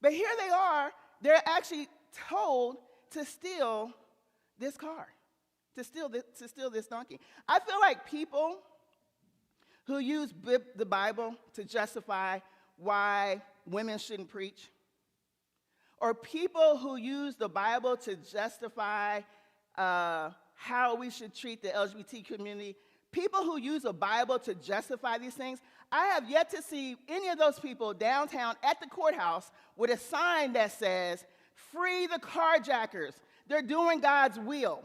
But here they are, they're actually told to steal this car, to steal this donkey. I feel like people who use the Bible to justify why women shouldn't preach, or people who use the Bible to justify how we should treat the LGBT community, people who use the Bible to justify these things, I have yet to see any of those people downtown at the courthouse with a sign that says, "Free the carjackers. They're doing God's will."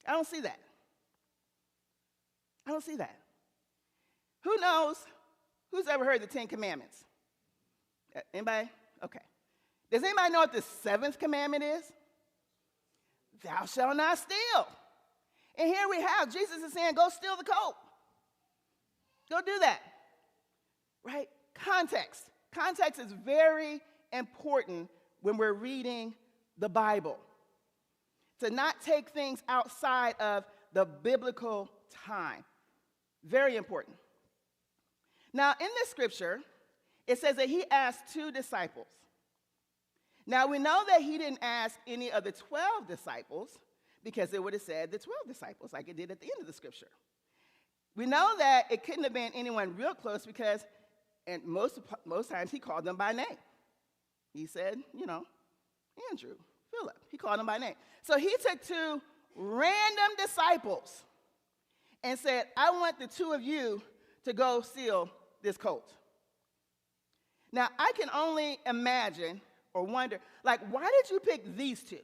I don't see that. I don't see that. Who knows? Who's ever heard the 10 Commandments? Anybody? Okay. Does anybody know what the 7th commandment is? Thou shalt not steal. And here we have, Jesus is saying, go steal the coat. Go do that. Right? Context. Context is very important when we're reading the Bible. To not take things outside of the biblical time. Very important. Now, in this scripture, it says that he asked 2 disciples. Now, we know that he didn't ask any of the 12 disciples because it would have said the 12 disciples like it did at the end of the scripture. We know that it couldn't have been anyone real close because and most times he called them by name. He said, Andrew, Philip. He called them by name. So he took 2 random disciples and said, I want the 2 of you to go steal this colt. Now, I can only imagine or wonder, why did you pick these 2?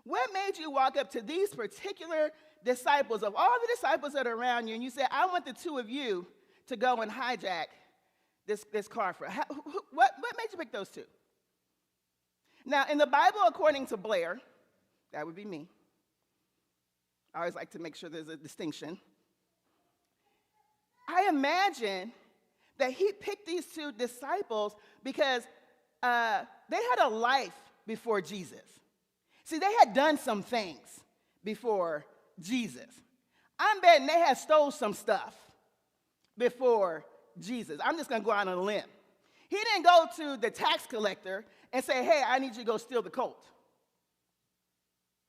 What made you walk up to these particular disciples, of all the disciples that are around you, and you said, I want the 2 of you to go and hijack this car for? What made you pick those 2? Now, in the Bible, according to Blair, that would be me. I always like to make sure there's a distinction. I imagine that he picked these 2 disciples because they had a life before Jesus. See, they had done some things before Jesus. I'm betting they had stole some stuff before Jesus. I'm just going to go out on a limb. He didn't go to the tax collector and say, hey, I need you to go steal the colt.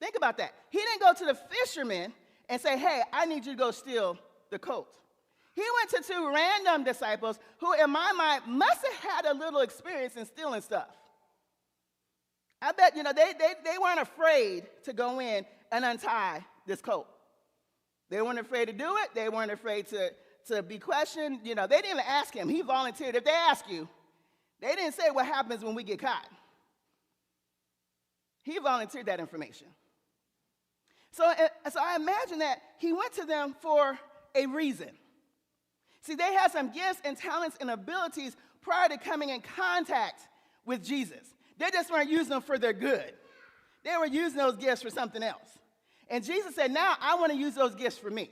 Think about that. He didn't go to the fisherman and say, hey, I need you to go steal the colt. He went to 2 random disciples who, in my mind, must have had a little experience in stealing stuff. I bet, they weren't afraid to go in and untie this colt. They weren't afraid to do it. They weren't afraid to be questioned. They didn't even ask him. He volunteered. If they ask you, they didn't say what happens when we get caught. He volunteered that information. So I imagine that he went to them for a reason. See, they had some gifts and talents and abilities prior to coming in contact with Jesus. They just weren't using them for their good. They were using those gifts for something else. And Jesus said, now I want to use those gifts for me.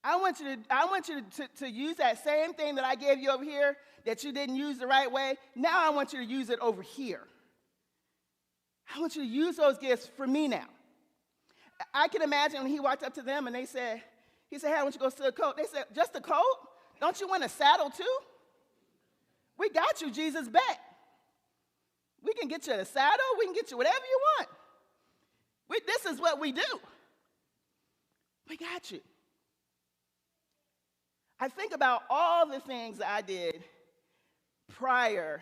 I want you to use that same thing that I gave you over here that you didn't use the right way. Now I want you to use it over here. I want you to use those gifts for me now. I can imagine when he walked up to them and he said, hey, I want you to go steal a coat. They said, just a coat? Don't you want a saddle too? We got you, Jesus, bet. We can get you a saddle. We can get you whatever you want. This is what we do. We got you. I think about all the things that I did prior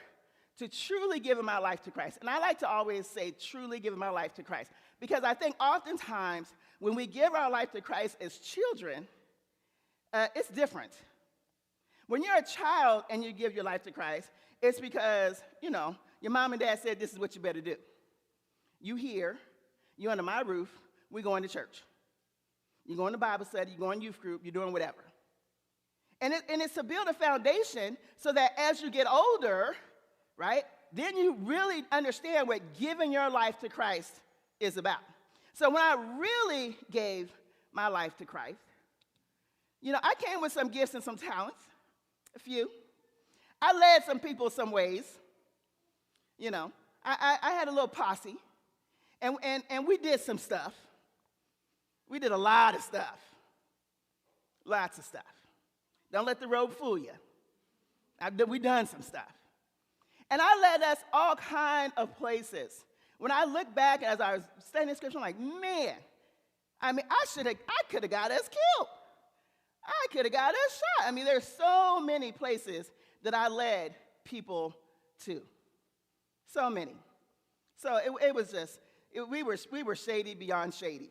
to truly giving my life to Christ. And I like to always say truly giving my life to Christ because I think oftentimes when we give our life to Christ as children, it's different. When you're a child and you give your life to Christ, it's because, your mom and dad said this is what you better do. You here, you under my roof, we're going to church. You're going to Bible study, you're going to youth group, you're doing whatever. And it's to build a foundation so that as you get older, right, then you really understand what giving your life to Christ is about. So when I really gave my life to Christ, I came with some gifts and some talents, a few. I led some people some ways. I had a little posse, and we did some stuff. We did a lot of stuff. Lots of stuff. Don't let the road fool you. We done some stuff. And I led us all kind of places. When I look back as I was studying the scripture, I'm like, man, I could have got us killed. I could have got us shot. I mean, there's so many places that I led people to. So many. So it was just, we were shady beyond shady.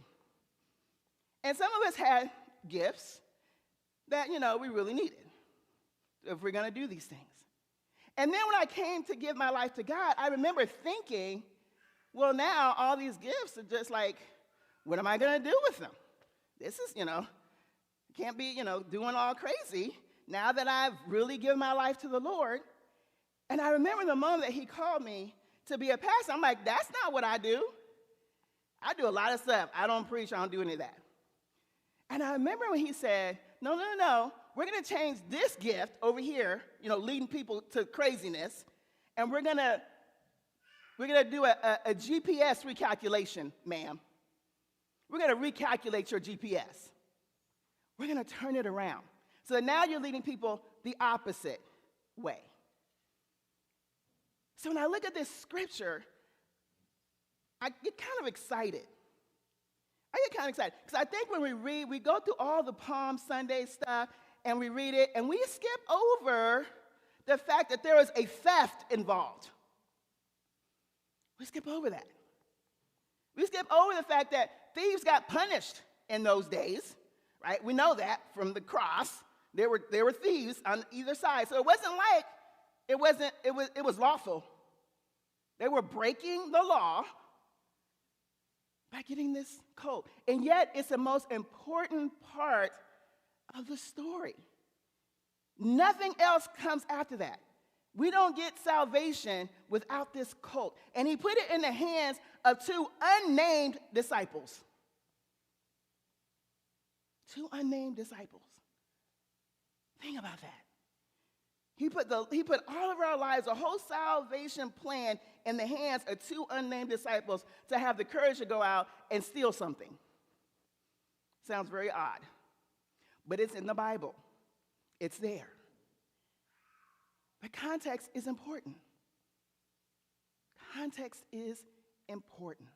And some of us had gifts that, we really needed if we're going to do these things. And then when I came to give my life to God, I remember thinking, well, now all these gifts are just like, what am I going to do with them? This is, can't be, doing all crazy now that I've really given my life to the Lord. And I remember the moment that he called me to be a pastor. I'm like, that's not what I do. I do a lot of stuff. I don't preach. I don't do any of that. And I remember when he said, no. We're going to change this gift over here, leading people to craziness, and we're going to do a GPS recalculation, ma'am. We're going to recalculate your GPS. We're going to turn it around. So now you're leading people the opposite way. So when I look at this scripture, I get kind of excited. Because I think when we read, we go through all the Palm Sunday stuff, and we read it, and we skip over the fact that there was a theft involved. We skip over that. We skip over the fact that thieves got punished in those days, right? We know that from the cross. There were thieves on either side. So it wasn't like it was lawful. They were breaking the law by getting this colt. And yet, it's the most important part of the story. Nothing else comes after that. We don't get salvation without this colt. And he put it in the hands of two unnamed disciples. Two unnamed disciples. Think about that. He put all of our lives, a whole salvation plan, in the hands of two unnamed disciples to have the courage to go out and steal something. Sounds very odd, but it's in the Bible. It's there. But context is important. Context is important.